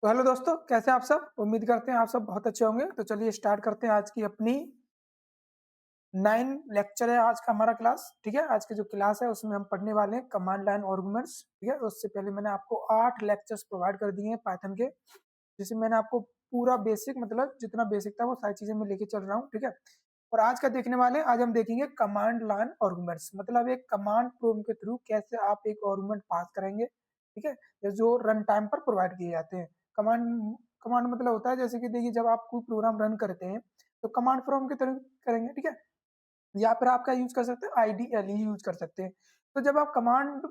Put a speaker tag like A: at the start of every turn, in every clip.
A: तो हेलो दोस्तों, कैसे हैं आप सब? उम्मीद करते हैं आप सब बहुत अच्छे होंगे। तो चलिए स्टार्ट करते हैं आज की अपनी 9 लेक्चर है आज का हमारा क्लास। ठीक है, आज की जो क्लास है उसमें हम पढ़ने वाले हैं कमांड लाइन आर्गुमेंट्स। ठीक है, उससे पहले मैंने आपको 8 लेक्चर्स प्रोवाइड कर दिए हैं पाइथन के, जिसमें मैंने आपको पूरा बेसिक मतलब जितना बेसिक था वो सारी चीजें मैं लेके चल रहा हूँ। ठीक है, और आज का देखने वाले हैं, आज हम देखेंगे कमांड लाइन आर्गुमेंट्स, मतलब एक कमांड प्रोग्राम के थ्रू कैसे आप एक आर्गुमेंट पास करेंगे। ठीक है, जो रन टाइम पर प्रोवाइड किए जाते हैं। कमांड कमांड मतलब होता है, जैसे कि देखिए जब आप कोई प्रोग्राम रन करते हैं तो कमांड प्रोग्राम की तरह करेंगे। ठीक है, या फिर आपका यूज कर सकते हैं आईडीएलई यूज कर सकते हैं। तो जब आप कमांड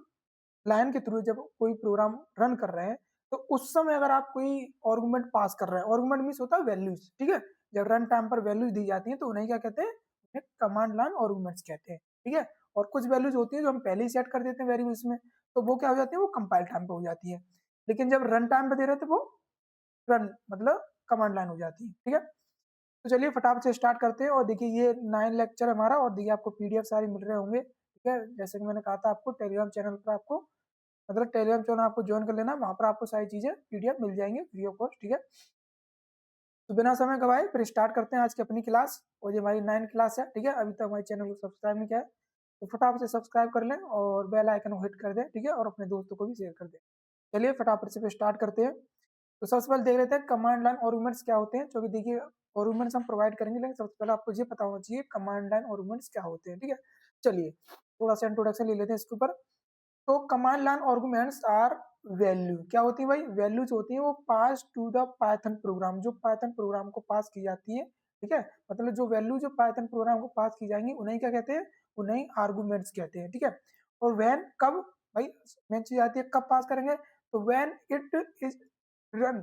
A: लाइन के थ्रू जब कोई प्रोग्राम रन कर रहे हैं तो उस समय अगर आप कोई आर्गुमेंट पास कर रहे हैं, आर्गुमेंट मीन्स होता है वैल्यूज। ठीक है, जब रन टाइम पर वैल्यूज दी जाती है तो उन्हें क्या कहते हैं? उन्हें कमांड लाइन आर्गुमेंट्स कहते हैं। ठीक है, और कुछ वैल्यूज होती है जो हम पहले ही सेट कर देते हैं वेरिएबल्स में, तो वो क्या हो जाती है? वो कंपाइल टाइम पे हो जाती है। लेकिन जब रन टाइम पे दे रहे थे वो रन मतलब कमांड लाइन हो जाती है। ठीक है, तो चलिए फटाफट से स्टार्ट करते हैं। और देखिए ये 9 लेक्चर हमारा, और देखिए आपको पीडीएफ सारी मिल रहे होंगे। ठीक है, जैसे कि मैंने कहा था आपको टेलीग्राम चैनल पर आपको मतलब टेलीग्राम चैनल आपको ज्वाइन कर लेना, वहां पर आपको सारी चीजें पीडीएफ मिल जाएंगे फ्री ऑफ कॉस्ट। ठीक है, तो बिना समय गवाए फिर स्टार्ट करते हैं आज की अपनी क्लास। और ये हमारी 9 क्लास है। ठीक है, अभी तक हमारे चैनल को सब्सक्राइब नहीं किया है तो फटाफट से सब्सक्राइब कर लें और बेल आइकन को हिट कर दें। ठीक है, और अपने दोस्तों को भी शेयर कर दें। चलिए फटाफट से फिर स्टार्ट करते हैं। तो सबसे पहले देख लेते हैं कमांड लाइन आर्गुमेंट्स क्या होते हैं, क्योंकि देखिए आर्गुमेंट्स हम प्रोवाइड करेंगे, लेकिन सबसे पहले आपको ये पता होना चाहिए कमांड लाइन आर्गुमेंट्स क्या होते हैं। ठीक है, चलिए थोड़ा सा इंट्रोडक्शन ले लेते हैं इसके ऊपर। तो command line arguments are value, क्या होती है भाई? वैल्यूज होती है वो pass to the Python program, जो पाइथन प्रोग्राम को पास की जाती है। ठीक है, मतलब जो वैल्यू जो पाइथन प्रोग्राम को पास की जाएंगी उन्हें क्या कहते हैं? उन्हें आर्गुमेंट्स कहते हैं। ठीक है, और व्हेन कब भाई मेन चीज आती है, कब पास करेंगे? तो when it is run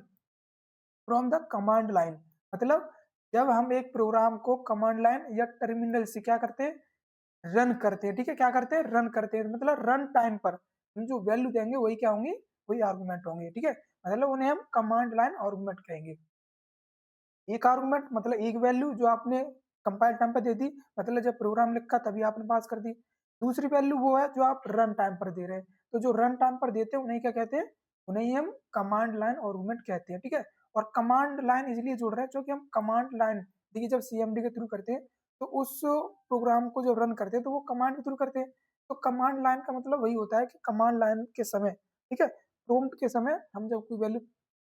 A: from the command line, मतलब जब हम एक प्रोग्राम को कमांड लाइन या टर्मिनल से क्या करते हैं? रन करते हैं। ठीक है, क्या करते हैं? रन करते हैं, मतलब रन टाइम पर हम जो वैल्यू देंगे वही क्या होंगी? वही आर्गुमेंट होंगे। ठीक है, मतलब उन्हें हम कमांड लाइन आर्गुमेंट कहेंगे। एक आर्गुमेंट मतलब एक वैल्यू जो आपने कंपाइल टाइम पर दे दी, मतलब जब प्रोग्राम लिखा तभी आपने पास कर दी। दूसरी वैल्यू वो है जो आप रन टाइम पर दे रहे हैं, तो जो रन टाइम पर देते हैं उन्हें क्या कहते हैं? उन्हें ही हम कमांड लाइन आर्गुमेंट कहते हैं। ठीक है, और कमांड लाइन इसलिए जोड़ रहे हैं क्योंकि हम कमांड लाइन देखिए जब सीएमडी के थ्रू करते हैं तो उस प्रोग्राम को जब रन करते हैं तो वो कमांड के थ्रू करते हैं। तो कमांड लाइन का मतलब वही होता है कि कमांड लाइन के समय, ठीक है, प्रॉम्प्ट के समय हम जब कोई वैल्यू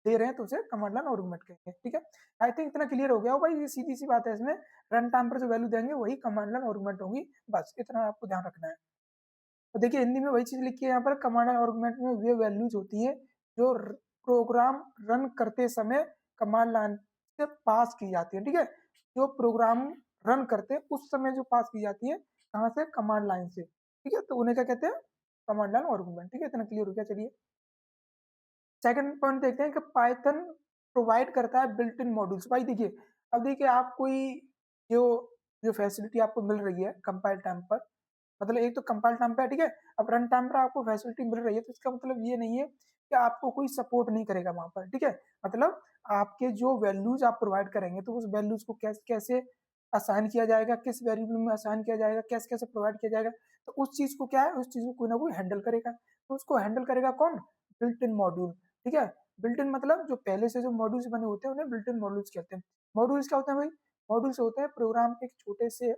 A: दे रहे हैं तो उसे कमांड लाइन आर्गुमेंट कहेंगे। ठीक है, आई थिंक इतना क्लियर हो गया हो भाई, ये सीधी सी बात है। इसमें रन टाइम पर जो वैल्यू देंगे वही कमांड लाइन आर्गुमेंट होगी, बस इतना आपको ध्यान रखना है। तो देखिए हिंदी में वही चीज लिखी है यहाँ पर, कमांड लाइन आर्गुमेंट में वे वैल्यूज होती है जो प्रोग्राम रन करते समय कमांड लाइन से पास की जाती है। ठीक है, जो प्रोग्राम रन करते हैं उस समय जो पास की जाती है कहाँ से? कमांड लाइन से। ठीक है, तो उन्हें क्या कहते हैं? Command line argument. ठीक है, इतना क्लियर हो गया। चलिए सेकंड पॉइंट देखते हैं कि पाइथन प्रोवाइड करता है बिल्ट इन मॉड्यूल्स। भाई देखिए अब देखिए आप कोई जो जो फैसिलिटी आपको मिल रही है कंपाइल टाइम पर, मतलब एक तो कंपाइल टाइम पे है, ठीक है, अब रन टाइम पर आपको फैसिलिटी मिल रही है तो इसका मतलब ये नहीं है कि आपको कोई सपोर्ट नहीं करेगा वहां पर। ठीक है, मतलब आपके जो वैल्यूज आप प्रोवाइड करेंगे तो उस वैल्यूज को कैसे कैसे असाइन किया जाएगा, किस वेरिएबल में असाइन किया जाएगा, कैसे कैसे प्रोवाइड किया जाएगा, तो उस चीज को क्या है? उस चीज को कोई ना कोई हैंडल करेगा। तो उसको हैंडल करेगा कौन? Built in module. ठीक है, बिल्ट इन मतलब जो पहले से जो मॉड्यूल्स बने होते हैं उन्हें बिल्ट इन मॉड्यूल्स कहते हैं। मॉड्यूल्स क्या होते हैं भाई? मॉड्यूल्स होते हैं प्रोग्राम के एक छोटे से,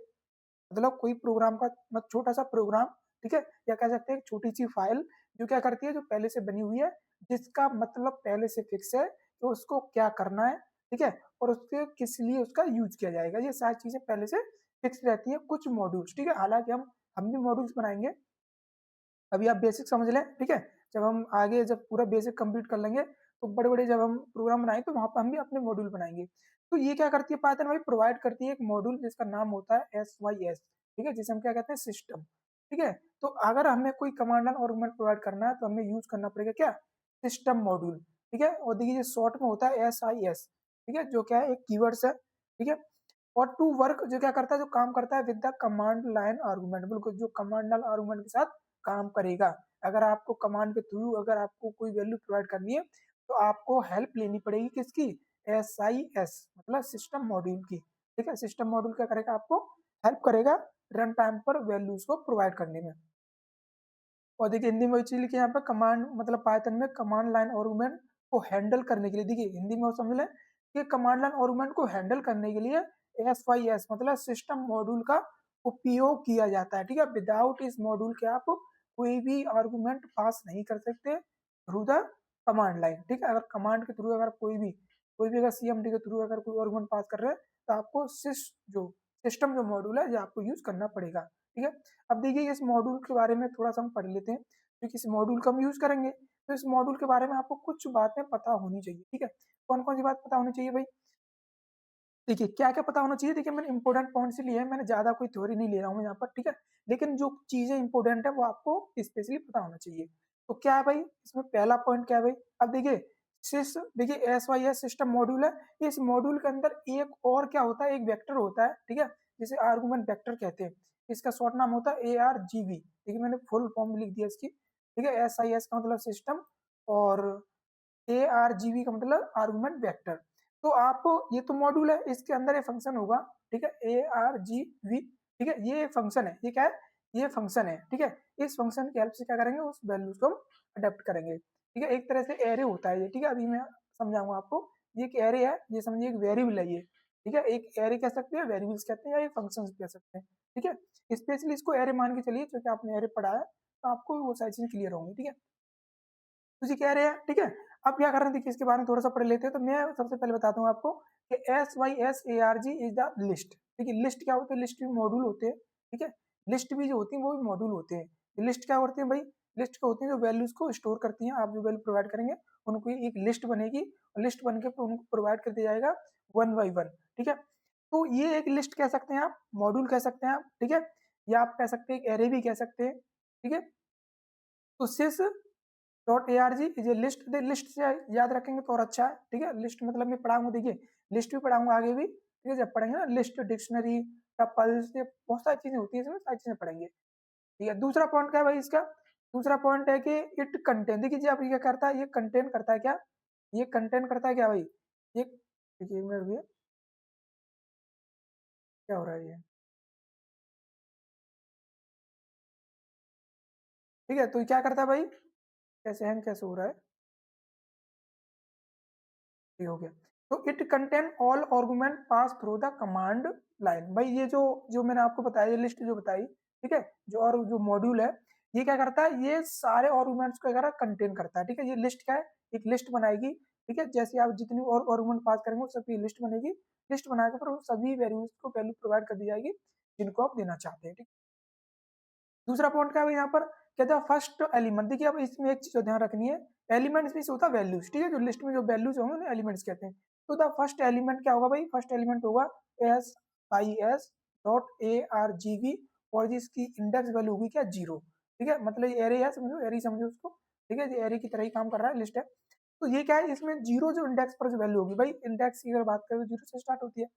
A: मतलब कोई प्रोग्राम का मतलब छोटा सा प्रोग्राम, ठीक है, या कह सकते हैं एक छोटी सी फाइल जो क्या करती है, जो पहले से बनी हुई है, जिसका मतलब पहले से फिक्स है तो उसको क्या करना है। ठीक है, और उसके किस लिए उसका यूज किया जाएगा, ये सारी चीजें पहले से फिक्स रहती है कुछ मॉड्यूल्स। ठीक है, हालांकि हम भी मॉड्यूल्स बनाएंगे, अभी आप बेसिक समझ लें। ठीक है, जब हम आगे जब पूरा बेसिक कंप्लीट कर लेंगे तो बड़े बड़े जब हम प्रोग्राम बनाएंगे तो वहां पर हम भी अपने मॉड्यूल बनाएंगे। तो ये क्या करती है? पाइथन भाई प्रोवाइड करती है एक मॉड्यूल जिसका नाम होता है SYS। ठीक है, जिसे हम क्या कहते हैं? सिस्टम। ठीक है, तो अगर हमें कोई कमांड लाइन आर्गुमेंट प्रोवाइड करना है तो हमें यूज करना पड़ेगा क्या? System module. ठीक है, और देखिए शॉर्ट में होता है SIS। ठीक है, जो क्या है? एक कीवर्ड्स है। ठीक है, और टू वर्क जो क्या करता है? जो काम करता है with the command line argument, बिल्कुल जो कमांड लाइन आर्गुमेंट के साथ काम करेगा। अगर आपको कमांड के थ्रू अगर आपको कोई वैल्यू प्रोवाइड करनी है तो आपको हेल्प लेनी पड़ेगी किसकी? SIS मतलब सिस्टम मॉड्यूल की। ठीक है, सिस्टम मॉड्यूल क्या करेगा? आपको हेल्प करेगा रन टाइम पर वैल्यूज को प्रोवाइड करने में। और देखिए हिंदी में वही चीज लिखी है यहाँ पर, कमांड मतलब पाइथन में कमांड लाइन आर्गुमेंट को हैंडल करने के लिए, देखिए हिंदी में समझ लें कि कमांड लाइन आर्गुमेंट को हैंडल करने के लिए SYS मतलब सिस्टम मॉड्यूल का उपयोग किया जाता है, ठीक है। विदाउट इस मॉड्यूल के आप कोई भी आर्गुमेंट पास नहीं कर सकते थ्रू द कमांड लाइन, ठीक है। अगर कमांड के थ्रू अगर कोई भी अगर CMD के थ्रू अगर कोई आर्गुमेंट पास कर रहे हैं तो आपको सिस्टम जो मॉड्यूल है ये आपको यूज करना पड़ेगा, ठीक है। अब देखिए इस मॉड्यूल के बारे में थोड़ा सा हम पढ़ लेते हैं, क्योंकि इस मॉड्यूल का हम यूज करेंगे तो इस मॉड्यूल के बारे में आपको कुछ बातें पता होनी चाहिए, ठीक है। कौन कौन सी बात पता होनी चाहिए भाई, देखिए क्या क्या पता होना चाहिए। देखिए मैंने इंपॉर्टेंट पॉइंट से लिए हैं, मैंने ज्यादा कोई थ्योरी नहीं ले रहा हूँ यहाँ पर, ठीक है। लेकिन जो चीजें इंपॉर्टेंट है वो आपको स्पेशली पता होना चाहिए। तो क्या है भाई इसमें पहला पॉइंट क्या है भाई, अब देखिए देखिए SYS सिस्टम मॉड्यूल है, इस मॉड्यूल के अंदर एक और क्या होता है, एक वेक्टर होता है, ठीक है, जिसे आर्गुमेंट वेक्टर कहते हैं। इसका शॉर्ट नाम होता है ARGV, देखिए मैंने फुल फॉर्म लिख दिया इसकी, ठीक है। SIS का मतलब सिस्टम और ARGV का मतलब आर्गुमेंट वेक्टर। तो आप ये तो मॉड्यूल है, इसके अंदर ये फंक्शन होगा, ठीक है, ARGV, ठीक है। ये फंक्शन है, ये क्या है, ये फंक्शन है, ठीक है। इस फंक्शन की हेल्प से क्या करेंगे, उस वैल्यूज को हम अडेप्ट करेंगे, ठीक है। एक तरह से एरे होता है ये, ठीक है। अभी मैं समझाऊंगा आपको, ये एक एरे है, ये समझिए एक वेरिएबल है ये, ठीक है। एक एरे कह सकते हैं, वेरिएबल्स कहते हैं, या एक फंक्शन कह सकते हैं, ठीक है। स्पेशली इसको एरे मान के चलिए, क्योंकि आपने एरे पढ़ा है तो आपको वो सारी चीजें क्लियर होंगी, ठीक है। तुझे कह रहे हैं, ठीक है। अब क्या कर रहे हैं, देखिए इसके बारे में थोड़ा सा पढ़ लेते हैं। तो मैं सबसे पहले बताता हूँ आपको कि SYSARG इज द लिस्ट, ठीक है। लिस्ट क्या होती है, लिस्ट भी मॉड्यूल होते हैं, ठीक है। लिस्ट भी जो होती है वो भी मॉड्यूल होते हैं। लिस्ट क्या करती है भाई, लिस्ट क्या होती है, जो वैल्यूज को स्टोर करती हैं, आप जो वैल्यू प्रोवाइड करेंगे उनको एक लिस्ट बनेगी, और लिस्ट बन के उनको प्रोवाइड कर दिया जाएगा वन बाई वन, ठीक है। तो ये एक लिस्ट कह सकते हैं आप, मॉड्यूल कह सकते हैं आप, ठीक है, या आप कह सकते हैं एक एरे भी कह सकते हैं, ठीक है। तो sys dot A R G is a list, list से याद रखेंगे तो और अच्छा है, ठीक है। लिस्ट मतलब मैं पढ़ाऊंगा, देखिए लिस्ट भी पढ़ाऊंगा आगे भी, ठीक है। जब पढ़ेंगे ना लिस्ट, डिक्शनरी, टपल्स, ये बहुत सारी चीजें होती है, इसमें सारी चीजें पढ़ेंगे, ठीक है। दूसरा पॉइंट क्या है भाई इसका, दूसरा पॉइंट है कि इट कंटेन, देखिए जी आप ये करता है, ये कंटेन करता है क्या, ये कंटेन करता है क्या भाई, ये देखिए एक मिनट, क्या हो रहा है ये, ठीक है। तो ये क्या करता है भाई, कैसे हैंग कैसे हो रहा है, ठीक हो गया। तो it contain all argument pass through the command line, भाई ये जो जो मैंने आपको बताया, ये लिस्ट जो बताई, ठीक है, जो और जो मॉड्यूल है, ये क्या करता है, ये सारे आर्गुमेंट्स को अगर कंटेन करता है, ठीक है। ये लिस्ट क्या है, एक लिस्ट बनाएगी, ठीक है। जैसे आप जितनी और आर्गुमेंट पास करेंगे वो सबकी लिस्ट बनेगी, लिस्ट बनाकर फिर सभी वैल्यूज को वैल्यू प्रोवाइड कर दी जाएगी जिनको आप देना चाहते हैं, ठीक। दूसरा पॉइंट क्या है यहाँ पर, कहते हैं फर्स्ट एलिमेंट, देखिए अब इसमें एक चीज ध्यान रखनी है, एलिमेंट्स में से होता है वैल्यूज, ठीक है। जो लिस्ट में जो वैल्यूज होंगे उन्हें एलिमेंट्स कहते हैं। तो द फर्स्ट एलिमेंट क्या होगा भाई, फर्स्ट एलिमेंट होगा SIS डॉट ARGV, और जिसकी इंडेक्स वैल्यू होगी क्या, जीरो, ठीक है। मतलब ये एरे है, समझो एरे समझो उसको, ठीक है। ये एरे की तरह ही काम कर रहा है, लिस्ट है। तो ये क्या है, इसमें जीरो जो इंडेक्स पर जो वैल्यू होगी, भाई इंडेक्स की अगर बात करें तो जीरो से स्टार्ट होती है,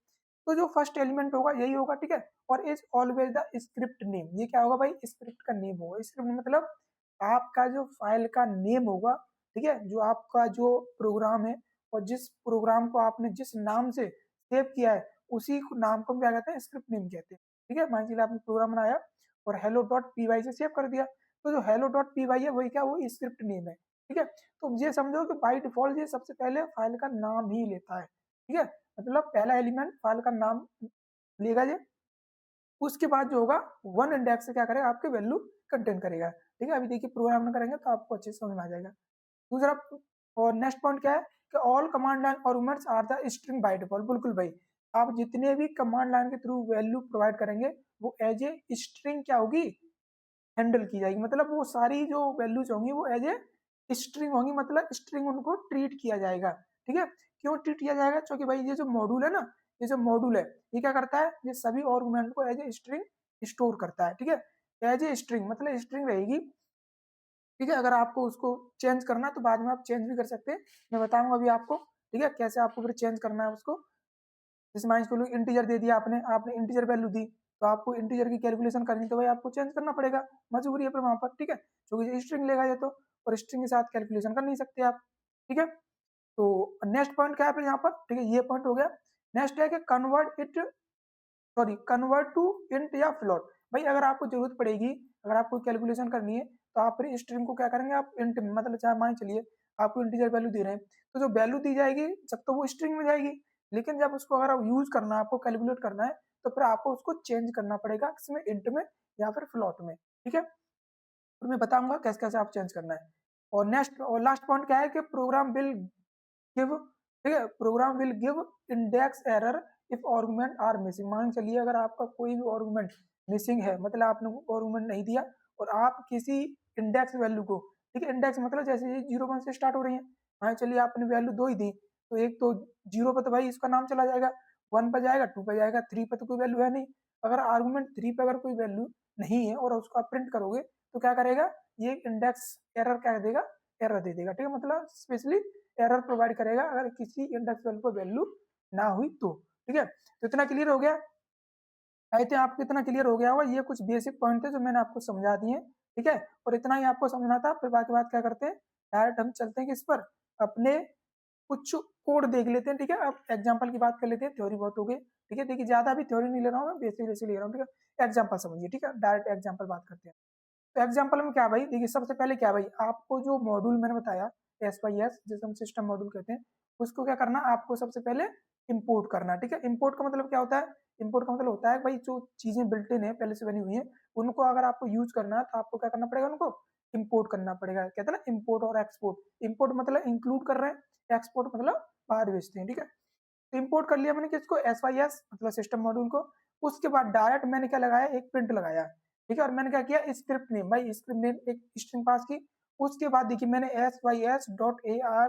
A: तो जो फर्स्ट एलिमेंट होगा यही होगा, ठीक है। और is always the script name, ये क्या होगा भाई, स्क्रिप्ट का नेम होगा। स्क्रिप्ट मतलब आपका जो फाइल का नेम होगा, ठीक है, जो आपका जो प्रोग्राम है, और जिस प्रोग्राम को आपने जिस नाम से सेव किया है उसी नाम को हम क्या कहते हैं, स्क्रिप्ट नेम कहते हैं, ठीक है। मान लीजिए आपने प्रोग्राम बनाया और hello डॉट py से सेव कर दिया, तो जो hello डॉट py है वही क्या, वो स्क्रिप्ट नेम है, ठीक है। तो ये समझो कि बाई डिफॉल्ट ये सबसे पहले फाइल का नाम ही लेता है, ठीक है। मतलब पहला एलिमेंट फाइल का नाम लेगा ये, उसके बाद जो होगा वन इंडेक्स से क्या करेगा, आपके वैल्यू कंटेन करेगा, ठीक है। अभी देखिए प्रोग्राम में करेंगे तो आपको अच्छे से समझ में आ जाएगा। दूसरा और नेक्स्ट पॉइंट क्या है कि all command line arguments are the string by default, बिल्कुल भाई, आप जितने भी कमांड लाइन के थ्रू वैल्यू प्रोवाइड करेंगे वो एज ए स्ट्रिंग क्या होगी, हैंडल की जाएगी। मतलब वो सारी जो वैल्यूज होंगी वो एज ए स्ट्रिंग होंगी, मतलब स्ट्रिंग उनको ट्रीट किया जाएगा, ठीक है। क्यों ट्रीट किया जाएगा, क्योंकि भाई ये जो मॉड्यूल है ना, ये जो मॉड्यूल है ये क्या करता है, ये सभी आर्गुमेंट को एज ए स्ट्रिंग स्टोर करता है, ठीक है। एज ए स्ट्रिंग मतलब स्ट्रिंग रहेगी, ठीक है। अगर आपको उसको चेंज करना है तो बाद में आप चेंज भी कर सकते हैं, मैं बताऊंगा अभी आपको, ठीक है, कैसे आपको फिर चेंज करना है उसको। जैसे मान लो इंटीजर दे दिया आपने, आपने इंटीजर वैल्यू दी, तो आपको इंटीजर की कैलकुलेशन करनी तो भाई आपको चेंज करना पड़ेगा, मजबूरी है फिर वहां पर, ठीक है, क्योंकि स्ट्रिंग लेगा ये तो, और स्ट्रिंग के साथ कैलकुलेशन कर नहीं सकते आप, ठीक है। तो नेक्स्ट पॉइंट क्या है फिर यहाँ पर, ठीक है, ये पॉइंट हो गया। नेक्स्ट है कि कन्वर्ट टू इंट या फ्लोट, भाई अगर आपको जरूरत पड़ेगी, अगर आपको कैलकुलेशन करनी है तो आप फिर स्ट्रिंग को क्या करेंगे, आप इंट में, मतलब चाहे मान चलिए आपको इंटीजर वैल्यू दे रहे हैं, तो जो वैल्यू दी जाएगी जब तो वो स्ट्रिंग में जाएगी, लेकिन जब उसको अगर आप यूज करना है, आपको कैलकुलेट करना है, तो फिर आपको उसको चेंज करना पड़ेगा किसमें, इंट में या फिर फ्लोट में, ठीक है। तो मैं बताऊंगा कैसे कैसे आप चेंज करना है। और नेक्स्ट और लास्ट पॉइंट क्या है कि प्रोग्राम विल गिव, ठीक है, program will give index error if argument are missing. मान चलिए अगर आपका कोई भी आर्गुमेंट मिसिंग है, मतलब आपने आर्गुमेंट नहीं दिया और आप किसी इंडेक्स वैल्यू को, ठीक है, इंडेक्स मतलब जैसे ये 0 1 से स्टार्ट हो रही है, मान चलिए आपने वैल्यू 2 ही दी, तो एक तो 0 पर तो भाई इसका नाम चला जाएगा, 1 पर जाएगा, 2 पर जाएगा, 3 पर तो कोई वैल्यू है नहीं। अगर आर्गुमेंट 3 पर अगर कोई वैल्यू नहीं है और उसको आप प्रिंट करोगे तो क्या करेगा, ये इंडेक्स एरर क्या देगा, एरर दे देगा, ठीक है, मतलब स्पेशली एरर प्रोवाइड करेगा अगर किसी इंडेक्स वैल्यू पर वैल्यू ना हुई तो, ठीक है। तो इतना क्लियर हो गया, आई थिंक आपको इतना क्लियर हो गया होगा, ये कुछ बेसिक पॉइंट थे जो मैंने आपको समझा दिए, ठीक है। और इतना ही आपको समझना था, फिर बाकी बात क्या करते हैं, डायरेक्ट हम चलते हैं किस पर, अपने कुछ कोड देख लेते हैं, ठीक है। अब एग्जांपल की बात कर लेते हैं, थ्योरी बहुत हो गई, ठीक है। देखिए ज्यादा भी थ्योरी नहीं ले रहा हूँ मैं, बेसिक बेसिक ले रहा हूँ, ठीक है। एग्जांपल समझिए, ठीक है, डायरेक्ट एग्जांपल बात करते हैं। तो एग्जांपल में क्या भाई, देखिए सबसे पहले क्या भाई, आपको जो मॉड्यूल मैंने बताया SYS, जिसे हम सिस्टम मॉड्यूल कहते हैं, उसको क्या करना, आपको सबसे पहले इंपोर्ट करना, ठीक है। इंपोर्ट का मतलब क्या होता है, इंपोर्ट का मतलब होता है भाई जो चीजें बिल्ट इन है, पहले से बनी हुई है, उनको अगर आपको यूज करना है तो आपको क्या करना पड़ेगा, उनको इंपोर्ट करना पड़ेगा। कहते हैं ना इंपोर्ट और एक्सपोर्ट, इंपोर्ट मतलब इंक्लूड कर रहे हैं, एक्सपोर्ट मतलब बाहर भेजते हैं, ठीक है। तो इंपोर्ट कर लिया मैंने किसको, SYS मतलब सिस्टम मॉड्यूल को। उसके बाद डायरेक्ट मैंने क्या लगाया, एक प्रिंट लगाया, ठीक है। और मैंने क्या किया, स्क्रिप्ट नेम, भाई स्क्रिप्ट नेम एक स्ट्रिंग पास की। उसके बाद देखिए मैंने SYS.ARGV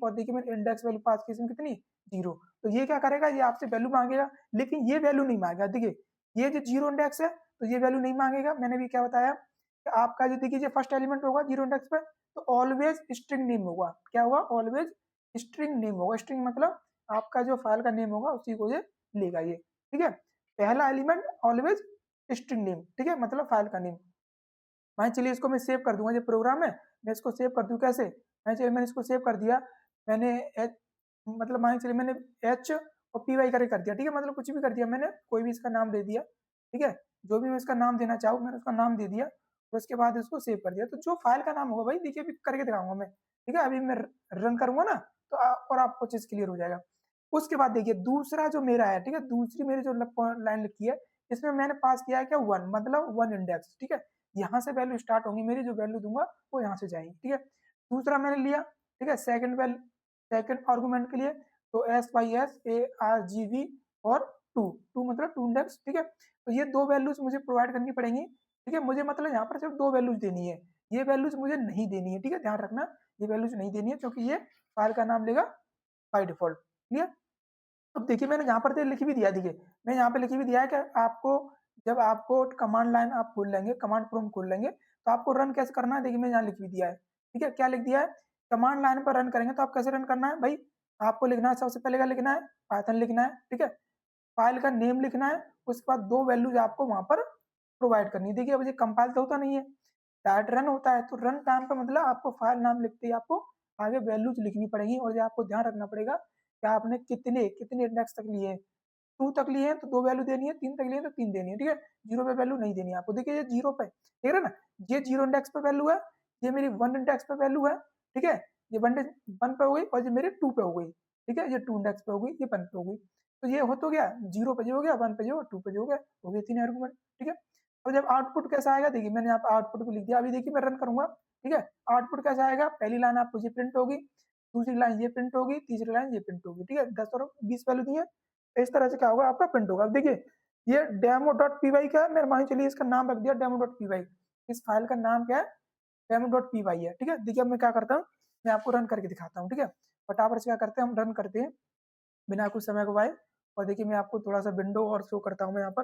A: और देखिए मैंने इंडेक्स वैल्यू पास की, इसमें कितनी, 0। तो ये क्या करेगा, ये आपसे वैल्यू मांगेगा, लेकिन ये वैल्यू नहीं मांगेगा, देखिए ये जो 0 इंडेक्स है तो ये वैल्यू नहीं मांगेगा। मैंने भी क्या बताया कि आपका जो देखिए फर्स्ट एलिमेंट होगा 0 इंडेक्स पे, तो ऑलवेज स्ट्रिंग नेम होगा, क्या होगा, ऑलवेज स्ट्रिंग नेम होगा। स्ट्रिंग मतलब आपका जो फाइल का नेम होगा उसी को ये लेगा ये, ठीक है। पहला एलिमेंट ऑलवेज स्ट्रिंग नेम, ठीक है, मतलब फाइल का नेम। मान चलिए इसको मैं सेव कर दूंगा, जो प्रोग्राम है मैं इसको सेव कर दूं कैसे, मान चलिए मैंने इसको सेव कर दिया, मैंने एच, मतलब मान चलिए मैंने एच और PY करके कर दिया, ठीक है, मतलब कुछ भी कर दिया मैंने, कोई भी इसका नाम दे दिया, ठीक है, जो भी मैं इसका नाम देना चाहूँ मैंने उसका नाम दे दिया, और उसके बाद इसको सेव कर दिया। तो जो फाइल का नाम होगा भाई देखिए अभी करके दिखाऊंगा मैं, ठीक है, अभी मैं रन करूंगा ना, तो और आपको चीज क्लियर हो जाएगा। उसके बाद देखिए दूसरा जो मेरा है, ठीक है, दूसरी मेरी जो लाइन लिखी है, इसमें मैंने पास किया है क्या, 1, मतलब 1 इंडेक्स, ठीक है। यहाँ से वैल्यू स्टार्ट होंगी मेरी, जो वैल्यू दूंगा वो यहाँ से जाएंगी, ठीक है। दूसरा मैंने लिया, ठीक है, सेकंड वैल्यू, सेकंड आर्गुमेंट के लिए, तो SYSARGV और 2 मतलब 2 इंडेक्स, ठीक है। तो ये 2 वैल्यूज मुझे प्रोवाइड करनी पड़ेंगी, ठीक है। मुझे मतलब यहाँ पर सिर्फ 2 वैल्यूज देनी है, ये वैल्यूज मुझे नहीं देनी है, ठीक है, ध्यान रखना, ये वैल्यूज नहीं देनी है क्योंकि ये फाइल का नाम लेगा बाई डिफॉल्ट, ठीक है। अब देखिए मैंने यहाँ पर तो लिख भी दिया, देखिए मैं यहाँ पे लिख भी दिया है कि आपको जब आपको कमांड लाइन आप खोल लेंगे, कमांड प्रॉम्प्ट खोल लेंगे, तो आपको रन कैसे करना है, देखिए मैं यहाँ लिख भी दिया है, ठीक है। क्या लिख दिया है, कमांड लाइन पर रन करेंगे तो आप कैसे रन करना है भाई, आपको लिखना है सबसे पहले क्या लिखना है, पाइथन लिखना है, ठीक है, फाइल का नेम लिखना है, उसके बाद 2 वैल्यूज आपको वहां पर प्रोवाइड करनी है। देखिए अब ये कंपाइल तो होता नहीं है, डायरेक्ट रन होता है, तो रन टाइम पे मतलब आपको फाइल नाम लिखते ही आपको आगे वैल्यूज लिखनी पड़ेगी, और ये आपको ध्यान रखना पड़ेगा कि आपने कितने कितने इंडेक्स तक लिए हैं। 2 तक लिए हैं तो 2 वैल्यू देनी है, 3 तक लिए हैं तो 3 देनी है, ठीक है। 0 पे वैल्यू नहीं देनी है आपको, देखिए ये 0 पे, देख रहे ना, ये 0 इंडेक्स पे वैल्यू है, ये मेरी 1 इंडेक्स पे वैल्यू है, ठीक है, ये 1 पे हो गई और ये मेरे 2 पे हो गई, ठीक है, ये 2 इंडेक्स पे हो गई, ये 1 पे हो गई। तो ये हो तो गया, 0 पे जो हो गया, 1 पे जो हो, 2 पे जो हो गया 3 आर्गुमेंट, ठीक है। अब जब आउटपुट कैसा आएगा, देखिए मैंने यहाँ पे आउटपुट को लिख दिया, अभी देखिए मैं रन करूंगा, ठीक है। आउटपुट कैसा आएगा, पहली लाइन आपको ये प्रिंट होगी, दूसरी लाइन ये प्रिंट होगी, तीसरी लाइन ये प्रिंट होगी, ठीक है। 10 और 20 वैल्यू दी है, इस तरह से क्या होगा, आपका प्रिंट होगा। अब देखिए ये demo.py का है, मैं मान चलिए इसका नाम रख दिया demo.py, इस फाइल का नाम क्या है, demo.py है, ठीक है। देखिए अब मैं क्या करता हूँ, मैं आपको रन करके दिखाता हूँ, ठीक है। फटाफट से क्या करते हैं, हम रन करते हैं बिना कुछ समय गवाए। और देखिए मैं आपको थोड़ा सा विंडो और शो करता हूँ मैं यहाँ पर,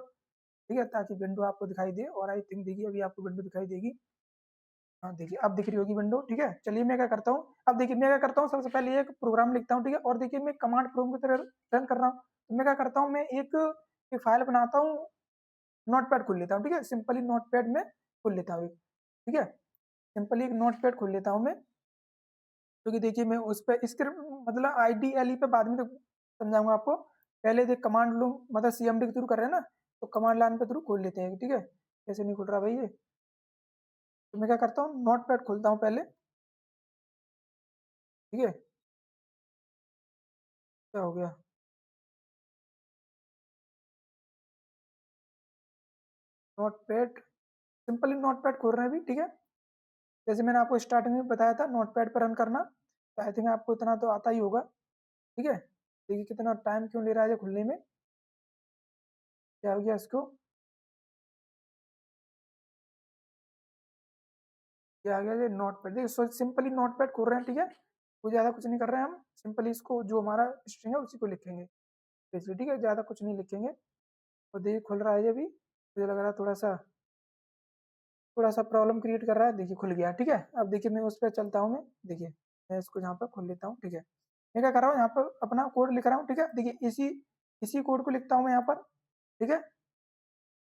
A: ठीक है, ताकि विंडो आपको दिखाई दे, और आई थिंक देखिए अभी आपको विंडो दिखाई देगी, हाँ देखिए अब दिख रही होगी विंडो, ठीक है। चलिए मैं क्या करता हूँ, अब देखिए मैं क्या करता हूँ, सबसे पहले एक प्रोग्राम लिखता हूँ, ठीक है, और देखिए मैं कमांड प्रॉम्प्ट की तरह रन कर रहा हूँ। तो मैं क्या करता हूँ, मैं एक फाइल बनाता हूँ, नोटपैड खोल लेता हूँ, ठीक है, सिंपली नोटपैड में खोल लेता हूँ, ठीक है, सिंपली एक नोटपैड खोल लेता हूँ मैं, क्योंकि देखिए मैं उस पर स्क्रिप्ट मतलब IDLE पे बाद में तो समझाऊंगा आपको, पहले देख कमांड लो मतलब CMD के थ्रू कर रहे हैं ना, तो कमांड लाइन पे थ्रू खोल लेते हैं, ठीक है। कैसे नहीं खुल रहा भाई ये, तो मैं क्या करता हूँ, नोटपैड खोलता हूँ पहले, ठीक है, क्या हो गया? नोटपैड, सिंपली नोटपैड खोल रहे हैं अभी, ठीक है। जैसे मैंने आपको स्टार्टिंग में बताया था नोटपैड पर रन करना, तो आई थिंक आपको इतना तो आता ही होगा, ठीक है। देखिए कितना टाइम क्यों ले रहा है खुलने में, क्या हो गया इसको, क्या आ गया ये नोटपैड। देखिए सिंपली नोटपैड खोल रहे हैं, ठीक है, कोई ज़्यादा कुछ नहीं कर रहे हैं हम, सिंपली इसको जो हमारा स्ट्रिंग है उसी को लिखेंगे बेसिकली, ठीक है, ज़्यादा कुछ नहीं लिखेंगे। और देखिए खुल रहा है ये भी, मुझे लग रहा है थोड़ा सा प्रॉब्लम क्रिएट कर रहा है, देखिए खुल गया, ठीक है। अब देखिए मैं उस पर चलता हूँ, मैं देखिए मैं इसको यहाँ पर खोल लेता हूँ, ठीक है। मैं क्या कर रहा हूँ यहाँ पर अपना कोड लिख रहा हूँ, ठीक है। देखिए इसी इसी कोड को लिखता हूँ मैं यहाँ पर, ठीक है।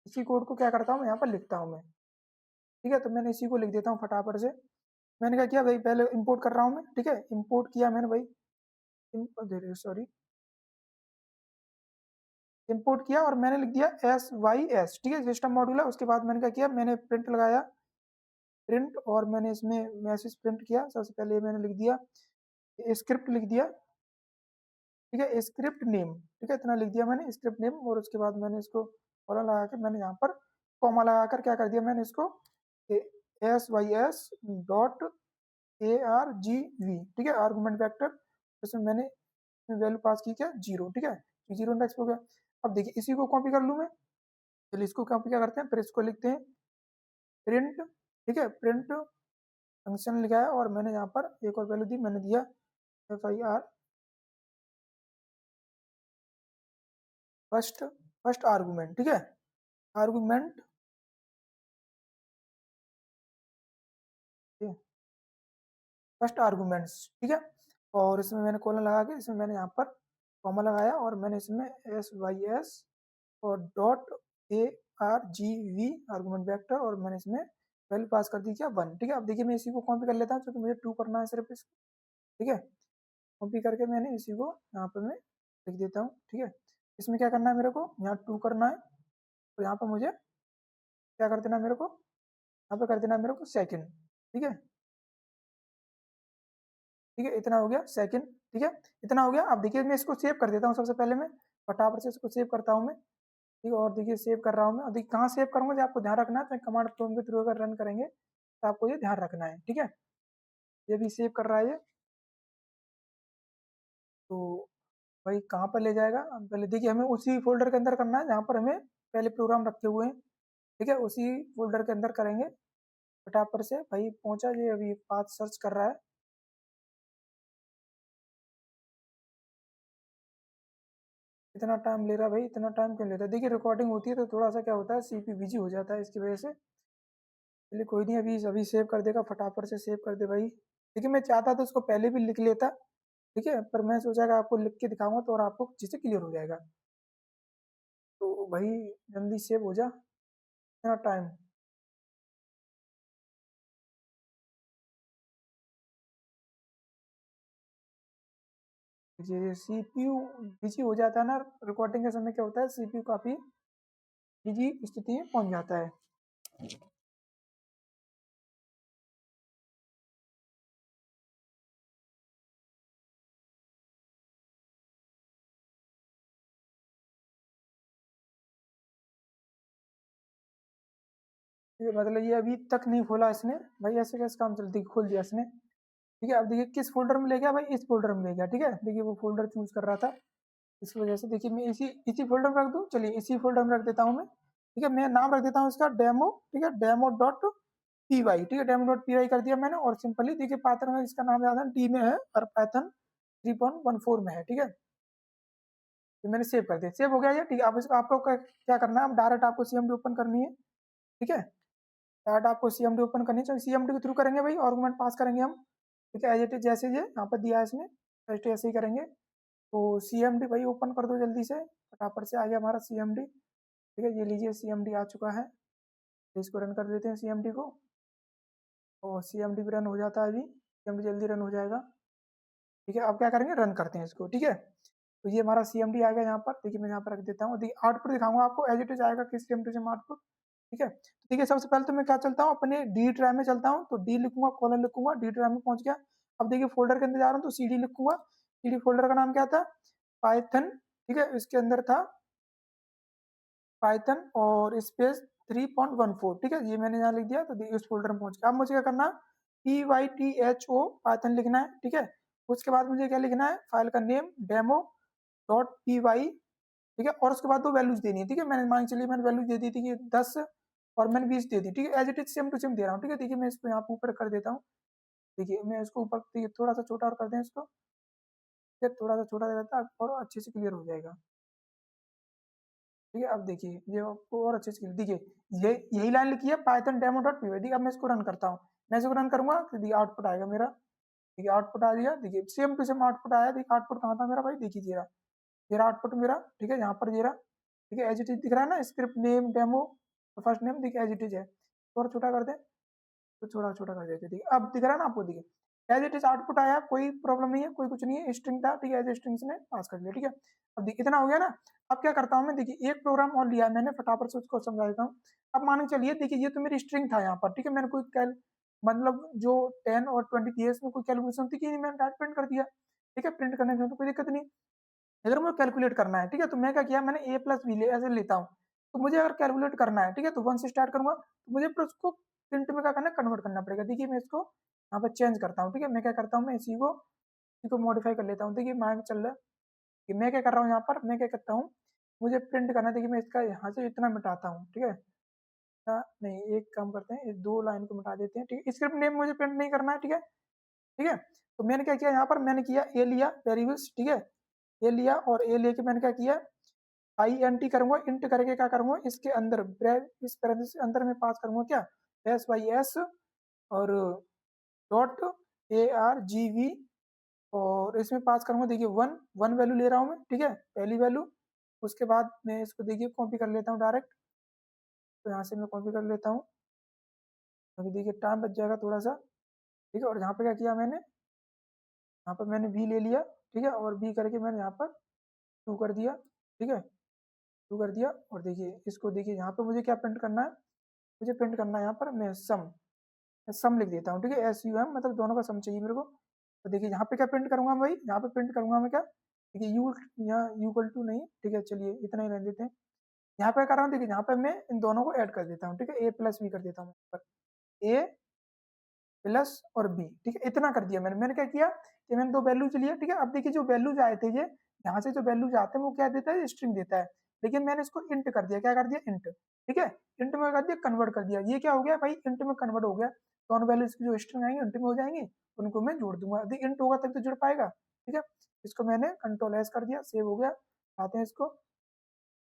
A: इसी कोड को क्या करता हूँ मैं यहाँ पर लिखता हूँ मैं, ठीक है। तो मैंने इसी को लिख देता हूँ फटाफट से। मैंने क्या किया भाई, पहले इंपोर्ट कर रहा हूँ मैं, ठीक है, इंपोर्ट किया मैंने भाई, सॉरी, इंपोर्ट किया और मैंने लिख दिया SYS, ठीक है, सिस्टम मॉड्यूल है। उसके बाद मैंने क्या किया, मैंने प्रिंट लगाया, प्रिंट, और मैंने इसमें मैसेज प्रिंट किया। सबसे पहले मैंने लिख दिया स्क्रिप्ट, लिख दिया, ठीक है, स्क्रिप्ट नेम, ठीक है, इतना लिख दिया मैंने स्क्रिप्ट नेम। और उसके बाद मैंने इसको कॉलन लगा के मैंने यहाँ पर कॉमा लगा कर क्या कर दिया, मैंने इसको SYS डॉट ARGV, ठीक है, आर्गुमेंट वेक्टर, इसमें मैंने वैल्यू पास की क्या, 0, ठीक है, 0 इंडेक्स हो गया। अब देखिए इसी को कॉपी कर लूँ मैं, चलिए इसको कॉपी क्या करते हैं, फिर इसको लिखते हैं प्रिंट, ठीक है, प्रिंट फंक्शन लिखा है, और मैंने यहाँ पर एक और वैल्यू दी, मैंने दिया FIR फर्स्ट फर्स्ट आर्गुमेंट, ठीक है, आर्गुमेंट, फर्स्ट आर्गुमेंट्स, ठीक है। और इसमें मैंने कॉलन लगा के इसमें मैंने यहाँ पर कॉमा लगाया, और मैंने इसमें SYS और डॉट ARGV आर्गुमेंट वेक्टर, और मैंने इसमें वैल्यू पास कर दी क्या, 1, ठीक है। अब देखिए मैं इसी को कॉपी कर लेता हूँ क्योंकि मुझे 2 करना है सिर्फ इसको, ठीक है। कॉपी करके मैंने इसी को यहाँ पर मैं लिख देता हूँ, ठीक है। इसमें क्या करना है मेरे को, यहाँ 2 करना है, तो यहाँ पर मुझे क्या कर देना है मेरे को, यहाँ पर कर देना है मेरे को सेकंड, ठीक है, ठीक है, इतना हो गया सेकंड, ठीक है, इतना हो गया। अब देखिए मैं इसको सेव कर देता हूँ, सबसे पहले मैं फटाफट से इसको सेव करता हूँ मैं, ठीक है। और देखिए सेव कर रहा हूँ मैं, और देखिए कहाँ सेव करूँगा, जो आपको ध्यान रखना है, तो कमांड प्रॉम्प्ट के थ्रू अगर रन करेंगे तो आपको ये ध्यान रखना है, ठीक है। ये भी सेव कर रहा है ये, तो भाई कहाँ पर ले जाएगा, अब पहले देखिए हमें उसी फोल्डर के अंदर करना है जहाँ पर हमें पहले प्रोग्राम रखे हुए हैं, ठीक है, उसी फोल्डर के अंदर करेंगे। फटाफट से भाई पहुंचा, ये अभी पाथ सर्च कर रहा है, इतना टाइम ले रहा है भाई, इतना टाइम क्यों लेता है। देखिए रिकॉर्डिंग होती है तो थोड़ा सा क्या होता है, सीपी बिजी हो जाता है इसकी वजह से। चलिए कोई नहीं, अभी अभी सेव कर देगा, फटाफट से सेव कर दे भाई। देखिए मैं चाहता तो इसको पहले भी लिख लेता, ठीक है, पर मैं सोचा कि आपको लिख के दिखाऊंगा तो और आपको चीज़ें क्लियर हो जाएगा। तो भाई जल्दी सेव हो जा, इतना टाइम, ये सीपीयू बिजी हो जाता है ना, रिकॉर्डिंग के समय क्या होता है, सीपीयू काफ़ी बिजी स्थिति में पहुंच जाता है। ये मतलब ये अभी तक नहीं खोला इसने भाई, ऐसे कैसे काम चलती, खोल दिया इसने, ठीक है। अब देखिए किस फोल्डर में ले गया भाई, इस फोल्डर में ले गया, ठीक है। देखिए वो फोल्डर चूज कर रहा था, इस वजह से देखिए मैं इसी इसी फोल्डर में रख दूं, चलिए इसी फोल्डर में रख देता हूँ मैं, ठीक है। मैं नाम रख देता हूँ इसका डेमो, ठीक है, डेमो डॉट पी वाई, ठीक है, डेमो डॉट पी वाई कर दिया मैंने। और सिंपली देखिए पाइथन में इसका नाम याद है, डी में है और पाइथन 3.14 में है, ठीक है। ये मैंने सेव कर दिया, सेव हो गया ये, ठीक है। अब इसको आपको क्या करना है, अब डायरेक्ट आपको सीएमडी ओपन करनी है, ठीक है, डायरेक्ट आपको सीएमडी ओपन करनी है, सीएमडी के थ्रू करेंगे भाई, आर्गुमेंट पास करेंगे हम, ठीक है, एज इट इज जैसे ये यहाँ पर दिया है इसमें, ऐसे ही करेंगे। तो सीएमडी भाई ओपन कर दो जल्दी से, फटाफट से आ गया हमारा सीएमडी, ठीक है, ये लीजिए सीएमडी आ चुका है। तो इसको रन कर देते हैं सीएमडी को, और सीएमडी भी रन हो जाता है अभी, सीएमडी जल्दी रन हो जाएगा, ठीक है। अब क्या करेंगे, रन करते हैं इसको, ठीक है। तो ये हमारा सीएमडी आ गया यहाँ पर, देखिए मैं यहाँ पर रख देता हूँ, देखिए आउटपुट दिखाऊंगा आपको, एज इट इज आएगा किस सीएमडी से आउटपुट, ठीक है। तो देखिए सबसे पहले तो मैं क्या चलता हूँ, अपने डी ड्राइव में चलता हूँ, तो डी लिखूंगा, कॉलन लिखूंगा, डी ड्राइव में पहुंच गया। अब देखिए फोल्डर के अंदर जा रहा हूँ तो CD लिखूंगा, CD फोल्डर का नाम क्या था, पाइथन, ठीक है, इसके अंदर था पाइथन और स्पेस 3.14, ठीक है, ये मैंने यहाँ लिख दिया। तो देखिए उस फोल्डर में पहुंच गया। अब मुझे क्या करना, PYTHO पाइथन लिखना है, ठीक है। उसके बाद मुझे क्या लिखना है, फाइल का नेम demo.py, ठीक है, और उसके बाद दो वैल्यूज देनी है, ठीक है। मैंने मान चलिए मैंने वैल्यूज दे दी थी कि 10 और मैंने 20 दे दी, ठीक है, as it is same to same दे रहा हूँ, ठीक है। देखिए मैं इसको यहाँ ऊपर कर देता हूँ, देखिए मैं इसको ऊपर, देखिए थोड़ा सा छोटा और कर दें इसको, ठीक है, थोड़ा सा छोटा रहता है और अच्छे से क्लियर हो जाएगा, ठीक है। अब देखिए ये आपको और अच्छे से देखिए, ये यही लाइन लिखी है पाइथन डेमो डॉट पी। देखिए अब मैं इसको रन करता हूँ, मैं इसको रन करूंगा तो देखिए आउटपुट आएगा मेरा, देखिए आउटपुट आ गया, देखिए सेम टू सेम आउटपुट आया। देखिए आउटपुट कहाँ था मेरा भाई, देखिए ये रहा आउटपुट मेरा, ठीक है, यहाँ पर ये रहा, ठीक है, एज इट इज दिख रहा है ना, script name demo first name, देखिए एज इट इज है, और छोटा कर दे तो थोड़ा छोटा कर देते, ठीक है। अब दिख रहा है ना आपको, देखिए एज इट इज आउटपुट आया, कोई प्रॉब्लम नहीं है, कोई कुछ नहीं है, स्ट्रिंग था, ठीक है, एज स्ट्रिंग ने पास कर दिया, ठीक है। अब देखिए इतना हो गया ना। अब क्या करता हूँ मैं, देखिए एक प्रोग्राम और लिया है मैंने, फटाफट से उसको समझा देता हूँ। अब मान के चलिए, देखिए ये तो मेरी स्ट्रिंग था यहाँ पर, ठीक है, मैंने कोई कैल मतलब जो 10 और 20 दिए इसमें कोई कैलकुलेशन थी कि नहीं, मैंने डायरेक्ट प्रिंट कर दिया, ठीक है। प्रिंट करने में तो कोई दिक्कत नहीं। अगर मुझे कैलकुलेट करना है, ठीक है, तो मैं क्या किया, मैंने ए प्लस बी ऐसे लेता हूँ। तो मुझे अगर कैलकुलेट करना है, ठीक है, तो 1 से स्टार्ट करूंगा, तो मुझे फिर उसको प्रिंट में क्या करना है, कन्वर्ट करना पड़ेगा। देखिए मैं इसको यहाँ पर चेंज करता हूँ, ठीक है, मैं क्या करता हूँ, मैं इसी को मॉडिफाई कर लेता हूँ। देखिए मैं चल रहा है कि मैं क्या कर रहा हूँ, यहाँ पर मैं क्या करता हूँ, मुझे प्रिंट करना है। देखिए मैं इसका यहाँ से इतना मिटाता हूँ, ठीक है, नहीं एक काम करते हैं, इस 2 लाइन को मिटा देते हैं, ठीक है। स्क्रिप्ट नेम मुझे प्रिंट नहीं करना है, ठीक है, ठीक है। तो मैंने क्या किया, यहाँ पर मैंने किया ए लिया वेरिएबल्स, ठीक है, ए लिया और ए लेके मैंने क्या किया, INT करूंगा, इंट करके क्या करूंगा, इसके अंदर इस पैरेंथेसिस के अंदर मैं पास करूंगा क्या, SYS और डॉट ARGV, और इसमें पास करूंगा, देखिए वन वन वैल्यू ले रहा हूँ मैं, ठीक है, पहली वैल्यू। उसके बाद मैं इसको देखिए कॉपी कर लेता हूँ डायरेक्ट, तो यहाँ से मैं कॉपी कर लेता हूँ, अभी देखिए टाइम बच जाएगा थोड़ा सा, ठीक है। और यहाँ पे क्या किया मैंने, यहाँ पर मैंने बी ले लिया, ठीक है, और बी करके मैंने यहाँ पर टू कर दिया, ठीक है, टू कर दिया। और देखिए इसको, देखिए यहाँ पे मुझे क्या प्रिंट करना है, मुझे प्रिंट करना है यहाँ पर मैं सम लिख देता हूँ, ठीक है, SUM, मतलब दोनों का सम चाहिए मेरे को। तो देखिए यहाँ पे क्या प्रिंट करूंगा भाई, यहाँ पे प्रिंट करूंगा मैं क्या, देखिए यू, यहाँ इक्वल टू नहीं, ठीक है, चलिए इतना ही रहने देते हैं। यहाँ पे कर रहा हूँ, देखिए यहाँ पे मैं इन दोनों को ऐड कर देता हूँ, ठीक है, A प्लस बी कर देता हूँ, A प्लस और बी, ठीक है, इतना कर दिया मैंने क्या किया कि मैंने दो वैल्यूज लिए, ठीक है। अब देखिए जो वैल्यूज आए थे, ये यहाँ से जो वैल्यूज आते हैं वो क्या देता है, स्ट्रिंग देता है, लेकिन मैंने इसको इंट कर दिया, क्या कर दिया, इंट, ठीक है, इंट में कर दिया, कन्वर्ट कर दिया। ये क्या हो गया भाई, इंट में कन्वर्ट हो गया, दोनों वैल्यूज की जो स्ट्रिंग आएंगे इंट में हो जाएंगे, उनको मैं जोड़ दूंगा, इंट होगा तब तो जुड़ पाएगा, ठीक है। इसको मैंने कंट्रोल S कर दिया, सेव हो गया, आते हैं इसको,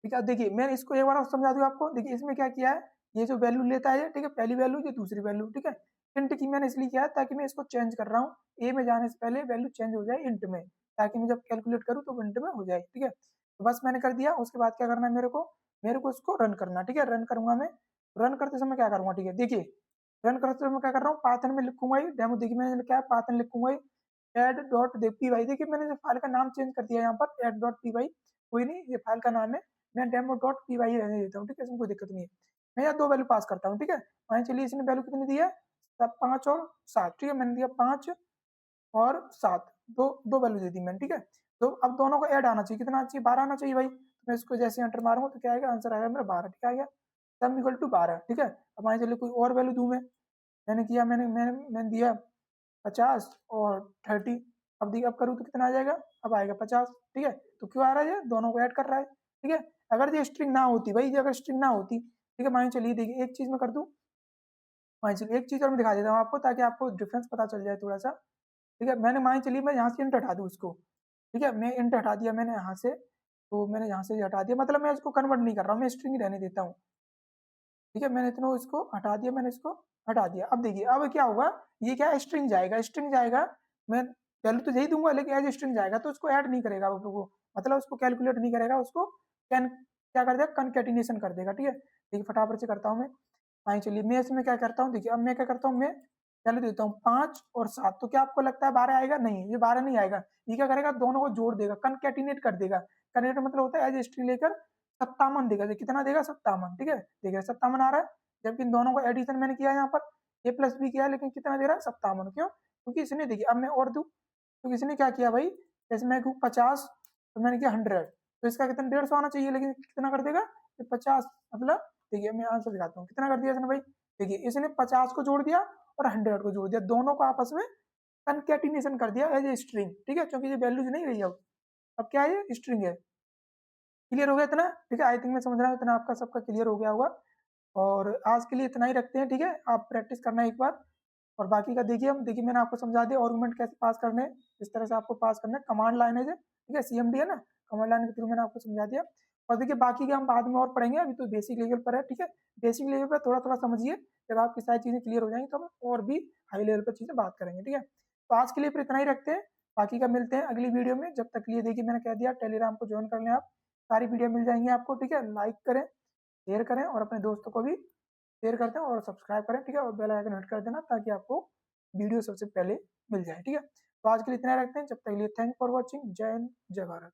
A: ठीक है। देखिए मैं इसको एक बार और समझा दूं आपको, देखिए इसमें क्या किया है, ये जो वैल्यू लेता है, ठीक है, पहली वैल्यू, ये दूसरी वैल्यू, ठीक है। इंट की मैंने इसलिए किया है ताकि मैं इसको चेंज कर रहा हूँ, ए में जाने से पहले वैल्यू चेंज हो जाए इंट में, ताकि मैं जब कैलकुलेट करूँ तो इंट में हो जाए, ठीक है। तो बस मैंने कर दिया। उसके बाद क्या करना है मेरे को इसको रन करना, ठीक है, रन करूंगा मैं। रन करते समय क्या करूंगा, ठीक है, देखिए रन करते समय क्या कर रहा हूँ, पाइथन में लिखूंगा ये डेमो, देखिए मैंने क्या पाइथन लिखूंगा एड डॉट पी वाई, देखिए मैंने फाइल का नाम चेंज कर दिया यहाँ पर, एड डॉट पी वाई, कोई नहीं, ये फाइल का नाम है, मैं डेमो डॉट पी वाई रहने देता हूँ, ठीक है, इसमें कोई दिक्कत नहीं है। मैं यहाँ दो वैल्यू पास करता हूँ, ठीक है, मान चलिए इसने वैल्यू कितनी दी है, 5 और 7, ठीक है, मैंने दिया 5 और 7, दो दो वैल्यू दे दी मैंने, ठीक है। तो अब दोनों को ऐड आना चाहिए, कितना आना चाहिए, 12 आना चाहिए भाई। तो मैं इसको जैसे एंटर मारूंगा तो क्या आएगा, आंसर आएगा मेरा 12, ठीक है, आ गया, सम इक्वल टू 12, ठीक है। अब मान चलिए कोई और वैल्यू दूं मैंने किया, मैंने दिया 50 और 30, अब देखिए अब करूँ तो कितना आ जाएगा, अब आएगा 50, ठीक है। तो क्यों आ रहा है, ये दोनों को ऐड कर रहा है, ठीक है। अगर ये स्ट्रिंग ना होती भाई, ये अगर स्ट्रिंग ना होती, ठीक है, मान चलिए देखिए एक चीज मैं कर दूं, मान चलिए एक चीज और मैं दिखा देता हूँ आपको ताकि आपको डिफरेंस पता चल जाए थोड़ा सा, ठीक है। मैंने मान चलिए मैं यहाँ से इंट हटा दूँ उसको, ठीक है, मैं इंट हटा दिया मैंने यहाँ से, तो मैंने यहाँ से हटा दिया, मतलब मैं इसको कन्वर्ट नहीं कर रहा हूँ, मैं स्ट्रिंग रहने देता हूँ, ठीक है। मैंने इतना इसको हटा दिया, मैंने इसको हटा दिया। अब देखिए अब क्या होगा, ये क्या स्ट्रिंग जाएगा, स्ट्रिंग जाएगा, मैं वैल्यू तो यही दूंगा लेकिन एज स्ट्रिंग जाएगा, तो उसको ऐड नहीं करेगा वो, मतलब उसको कैलकुलेट नहीं करेगा, उसको कैन क्या कर देगा, कंकेटिनेशन कर देगा, ठीक है। देखिए फटाफट से करता हूँ मैं, हाँ चलिए मैं इसमें क्या करता हूँ, देखिए अब मैं क्या करता हूँ, मैं वैल्यू देता हूँ 5 और 7, तो क्या आपको लगता है 12 आएगा, नहीं ये 12 नहीं आएगा, ये क्या करेगा, दोनों को जोड़ देगा, कंकेटिनेट कर देगा। कनेक्ट मतलब होता है एज स्ट्रिंग लेकर 57 देगा, कितना देगा 57, ठीक है, देखिए 57 आ रहा है, जबकि इन दोनों को एडिशन मैंने किया यहाँ पर, ए प्लस बी किया लेकिन कितना दे रहा है 57, क्यों? क्योंकि इसने देखिए अब मैं और दूं तो इसने क्या किया भाई, जैसे मैं 50 तो मैंने किया 100, तो इसका कितना 150 आना चाहिए, लेकिन कितना कर देगा 50, मतलब देखिए मैं आंसर दिखाता हूँ कितना कर दिया इसने भाई। देखिए इसने 50 को जोड़ दिया और 100 को जोड़ दिया, दोनों को आपस में कंकैटिनेशन कर दिया एज ए स्ट्रिंग, ठीक है, क्योंकि ये वैल्यूज नहीं रही अब क्या है, ये स्ट्रिंग है। क्लियर हो गया इतना? ठीक है, आई थिंक मैं समझ रहा हूँ इतना आपका सबका क्लियर हो गया होगा। और आज के लिए इतना ही रखते हैं, ठीक है, आप प्रैक्टिस करना एक बार। और बाकी का देखिए, हम देखिए मैंने आपको समझा दिया आर्गुमेंट कैसे पास करने हैं, इस तरह से आपको पास करना है, कमांड लाइन है, ठीक है, सीएमडी है ना, कमांड लाइन के थ्रू मैंने आपको समझा दिया। और देखिए बाकी के हम बाद में और पढ़ेंगे, अभी तो बेसिक लेवल पर है, ठीक है, बेसिक लेवल पर थोड़ा थोड़ा समझिए, जब आपकी सारी चीजें क्लियर हो जाएंगी तो हम और भी हाई लेवल पर चीजें बात करेंगे, ठीक है। तो आज के लिए फिर इतना ही रखते हैं, बाकी का मिलते हैं अगली वीडियो में। जब तक लिए देखिए मैंने कह दिया टेलीग्राम को ज्वाइन कर लें आप, सारी वीडियो मिल जाएंगी आपको, ठीक है, लाइक करें, शेयर करें और अपने दोस्तों को भी शेयर करते हैं और सब्सक्राइब करें, ठीक है, और बेल आइकन हिट कर देना ताकि आपको वीडियो सबसे पहले मिल जाए, ठीक है। तो आज के लिए इतना रखते हैं, जब तक के लिए थैंक फॉर वॉचिंग, जय हिंद, जय भारत।